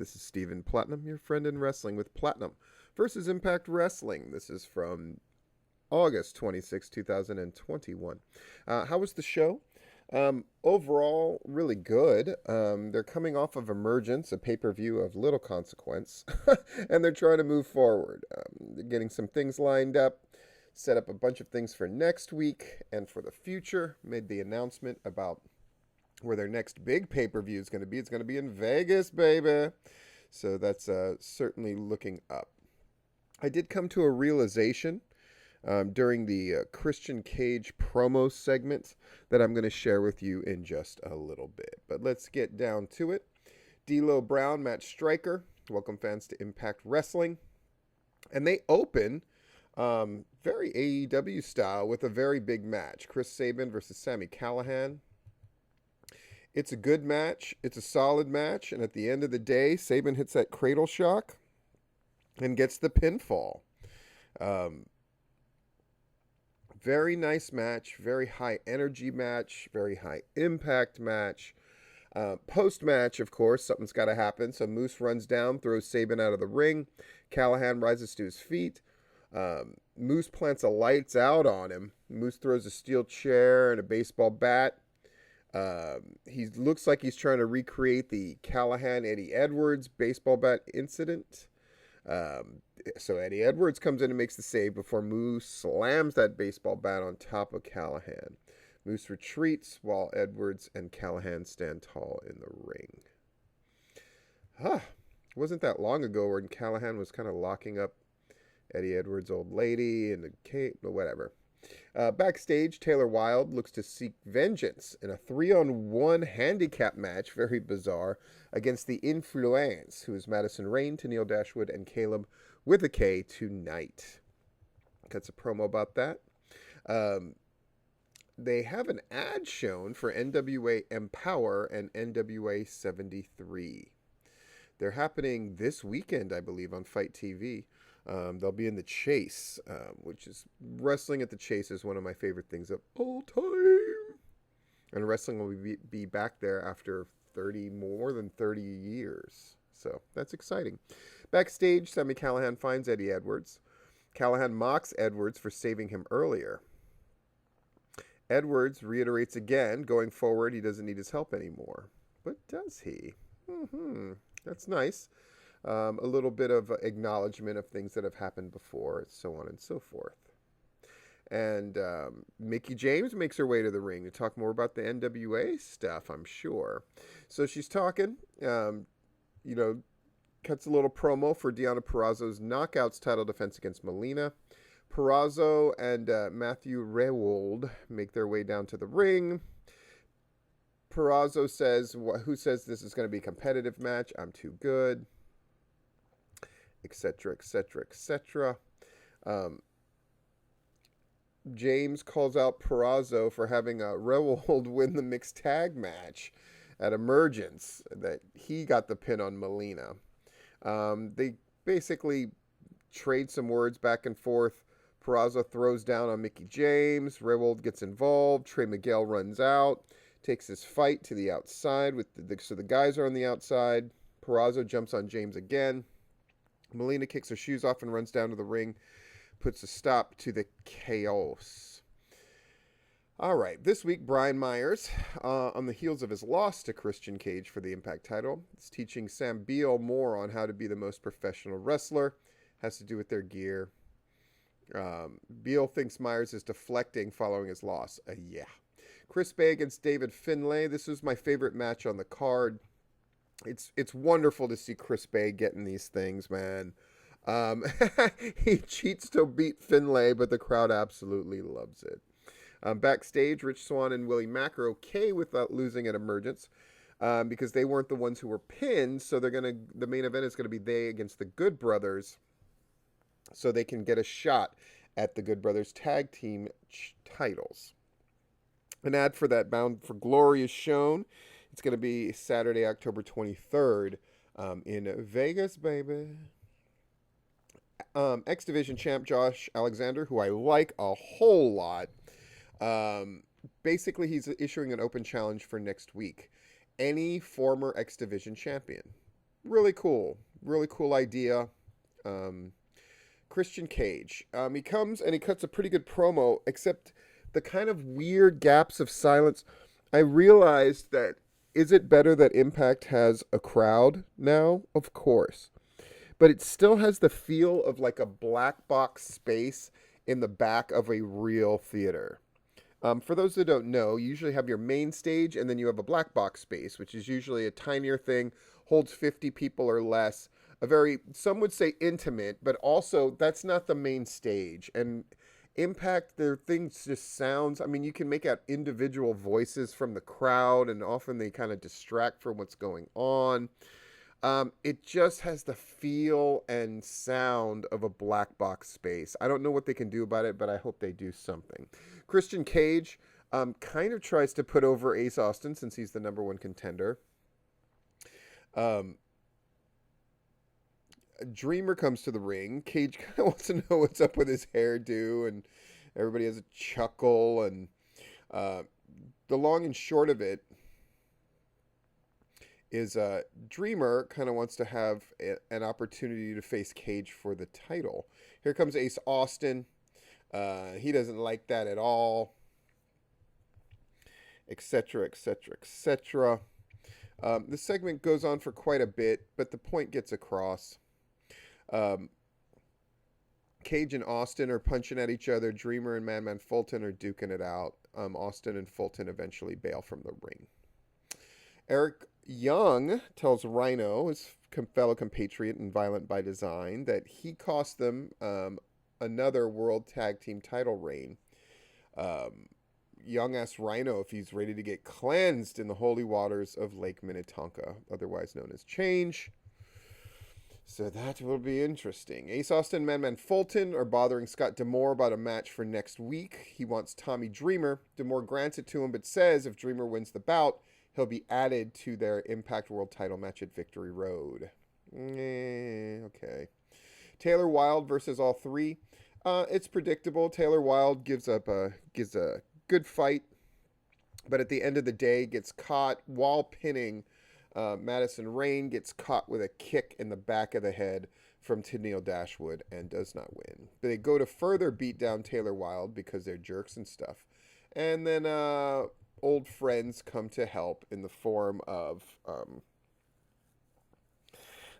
This is Steven Platinum, your friend in wrestling with Platinum versus Impact Wrestling. This is from August 26, 2021. How was the show? Overall, really good. They're coming off of Emergence, a pay per view of little consequence, and they're trying to move forward. They're getting some things lined up, set up a bunch of things for next week and for the future. Made the announcement about where their next big pay per view is going to be. It's going to be in Vegas, baby. So that's certainly looking up. I did come to a realization during the Christian Cage promo segment that I'm going to share with you in just a little bit. But let's get down to it. D'Lo Brown, Matt Striker, welcome fans to Impact Wrestling. And they open very AEW style with a very big match. Chris Sabin versus Sami Callihan. It's a good match. It's a solid match. And at the end of the day, Sabin hits that cradle shock and gets the pinfall. Very nice match. Very high energy match. Very high impact match. Post-match, of course, something's got to happen. So Moose runs down, throws Sabin out of the ring. Callahan rises to his feet. Moose plants a lights out on him. Moose throws a steel chair and a baseball bat. He looks like he's trying to recreate the Callahan Eddie Edwards baseball bat incident. So Eddie Edwards comes in and makes the save before Moose slams that baseball bat on top of Callahan. Moose retreats while Edwards and Callahan stand tall in the ring. Wasn't that long ago when Callahan was kind of locking up Eddie Edwards' old lady and the cape, but whatever. Backstage, Taylor Wilde looks to seek vengeance in a 3-on-1 handicap match, very bizarre, against the Influence, who is Madison Rayne, Tennille Dashwood, and Caleb with a K tonight. Cuts a promo about that. They have an ad shown for NWA Empower and NWA 73. They're happening this weekend, I believe, on Fight TV. They'll be in the Chase, which is wrestling at the Chase is one of my favorite things of all time. And wrestling will be back there after more than 30 years. So that's exciting. Backstage, Sami Callihan finds Eddie Edwards. Callahan mocks Edwards for saving him earlier. Edwards reiterates again, going forward, he doesn't need his help anymore. But does he? That's nice. A little bit of acknowledgement of things that have happened before, so on and so forth. And Mickie James makes her way to the ring to talk more about the NWA stuff, I'm sure. So she's talking, cuts a little promo for Deonna Purrazzo's Knockouts title defense against Melina. Purrazzo and Matthew Rehwold make their way down to the ring. Purrazzo says, who says this is going to be a competitive match? I'm too good. Etc., etc., etc. James calls out Purrazzo for having Rehwold win the mixed tag match at Emergence, that he got the pin on Melina. They basically trade some words back and forth. Purrazzo throws down on Mickie James. Rehwold gets involved. Trey Miguel runs out, takes his fight to the outside. So the guys are on the outside. Purrazzo jumps on James again. Melina kicks her shoes off and runs down to the ring, puts a stop to the chaos. All right, this week, Brian Myers, on the heels of his loss to Christian Cage for the Impact title, is teaching Sam Beal more on how to be the most professional wrestler. Has to do with their gear. Beal thinks Myers is deflecting following his loss. Yeah. Chris Bay against David Finlay. This was my favorite match on the card. It's wonderful to see Chris Bay getting these things, man. He cheats to beat Finlay, but the crowd absolutely loves it. Backstage, Rich Swann and Willie Mack are okay with losing at Emergence because they weren't the ones who were pinned. So the main event is gonna be they against the Good Brothers, so they can get a shot at the Good Brothers tag team titles. An ad for that Bound for Glory is shown. It's going to be Saturday, October 23rd in Vegas, baby. X Division champ Josh Alexander, who I like a whole lot. Basically, he's issuing an open challenge for next week. Any former X Division champion. Really cool. Really cool idea. Um, Christian Cage. He comes and he cuts a pretty good promo, except the kind of weird gaps of silence. I realized that is it better that Impact has a crowd now? Of course. But it still has the feel of like a black box space in the back of a real theater. For those that don't know, you usually have your main stage and then you have a black box space, which is usually a tinier thing, holds 50 people or less. A very, some would say intimate, but also that's not the main stage. And Impact, their things just sounds, I mean, you can make out individual voices from the crowd, and often they kind of distract from what's going on. It just has the feel and sound of a black box space. I don't know what they can do about it, but I hope they do something. Christian Cage kind of tries to put over Ace Austin since he's the number one contender. Um, Dreamer comes to the ring. Cage kind of wants to know what's up with his hairdo, and everybody has a chuckle. And uh, the long and short of it is Dreamer kind of wants to have an opportunity to face Cage for the title. Here comes Ace Austin. He doesn't like that at all, etc., etc., etc. The segment goes on for quite a bit, but the point gets across. Cage and Austin are punching at each other. Dreamer and Madman Fulton are duking it out. Austin and Fulton eventually bail from the ring. Eric Young tells Rhino, his fellow compatriot and Violent by Design, that he cost them another World Tag Team title reign. Young asks Rhino if he's ready to get cleansed in the holy waters of Lake Minnetonka, otherwise known as Change. So that will be interesting. Ace Austin and Madman Fulton are bothering Scott D'Amore about a match for next week. He wants Tommy Dreamer. D'Amore grants it to him, but says if Dreamer wins the bout, he'll be added to their Impact World title match at Victory Road. Okay. Taylor Wilde versus all three. It's predictable. Taylor Wilde gives a good fight, but at the end of the day gets caught while pinning Madison Rayne, gets caught with a kick in the back of the head from Tennille Dashwood and does not win. But they go to further beat down Taylor Wilde because they're jerks and stuff. And then old friends come to help in the form of,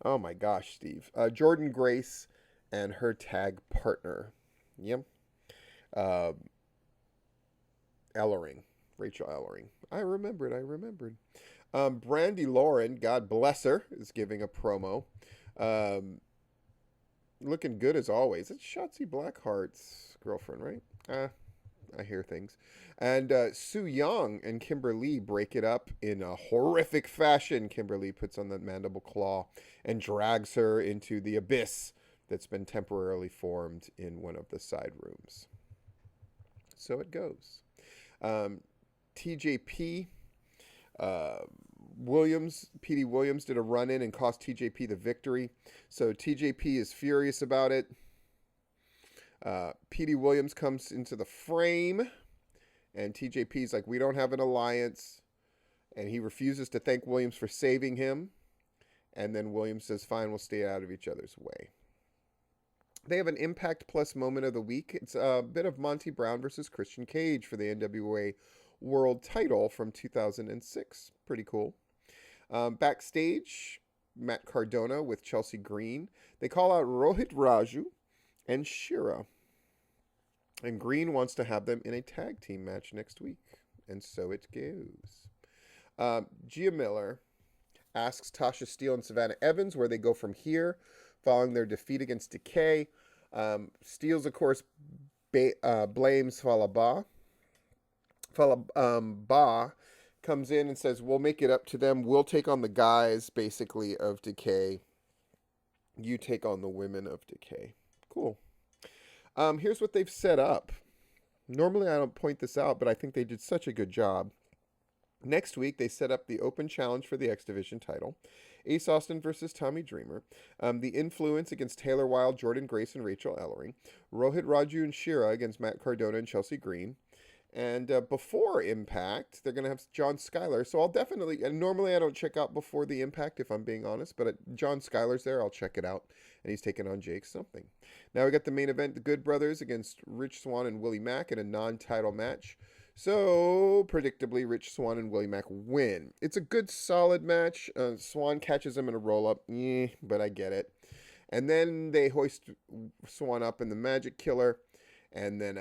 oh my gosh, Steve, Jordan Grace and her tag partner. Yep. Ellering. Rachel Ellering. I remembered. Brandy Lauren, God bless her, is giving a promo. Looking good as always. It's Shotzi Blackheart's girlfriend, right? I hear things. And Su Yung and Kimberly break it up in a horrific fashion. Kimberly puts on the mandible claw and drags her into the abyss that's been temporarily formed in one of the side rooms. So it goes. TJP Williams, Petey Williams did a run-in and cost TJP the victory. So TJP is furious about it. Petey Williams comes into the frame, and TJP's like, we don't have an alliance. And he refuses to thank Williams for saving him. And then Williams says, fine, we'll stay out of each other's way. They have an Impact Plus moment of the week. It's a bit of Monty Brown versus Christian Cage for the NWA World title from 2006. Pretty cool. Backstage, Matt Cardona with Chelsea Green. They call out Rohit Raju and Shira. And Green wants to have them in a tag team match next week. And so it goes. Gia Miller asks Tasha Steele and Savannah Evans where they go from here following their defeat against Decay. Steele's, of course, blames Falaba. Falaba comes in and says, we'll make it up to them. We'll take on the guys, basically, of Decay. You take on the women of Decay. Cool. Here's what they've set up. Normally, I don't point this out, but I think they did such a good job. Next week, they set up the open challenge for the X Division title. Ace Austin versus Tommy Dreamer. The Influence against Taylor Wilde, Jordan Grace, and Rachel Ellering. Rohit Raju and Shira against Matt Cardona and Chelsea Green. And before Impact, they're going to have John Schuyler. So I'll definitely, and normally I don't check out before the Impact if I'm being honest, but John Schuyler's there, I'll check it out. And he's taking on Jake something. Now we got the main event, the Good Brothers against Rich Swann and Willie Mack in a non-title match. So, predictably, Rich Swann and Willie Mack win. It's a good, solid match. Swann catches him in a roll-up, but I get it. And then they hoist Swann up in the Magic Killer. And then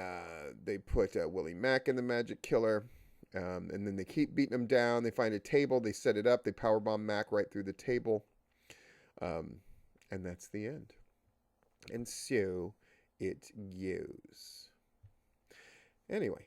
they put Willie Mack in the Magic Killer. And then they keep beating him down. They find a table. They set it up. They powerbomb Mack right through the table. And that's the end. And so it goes. Anyway,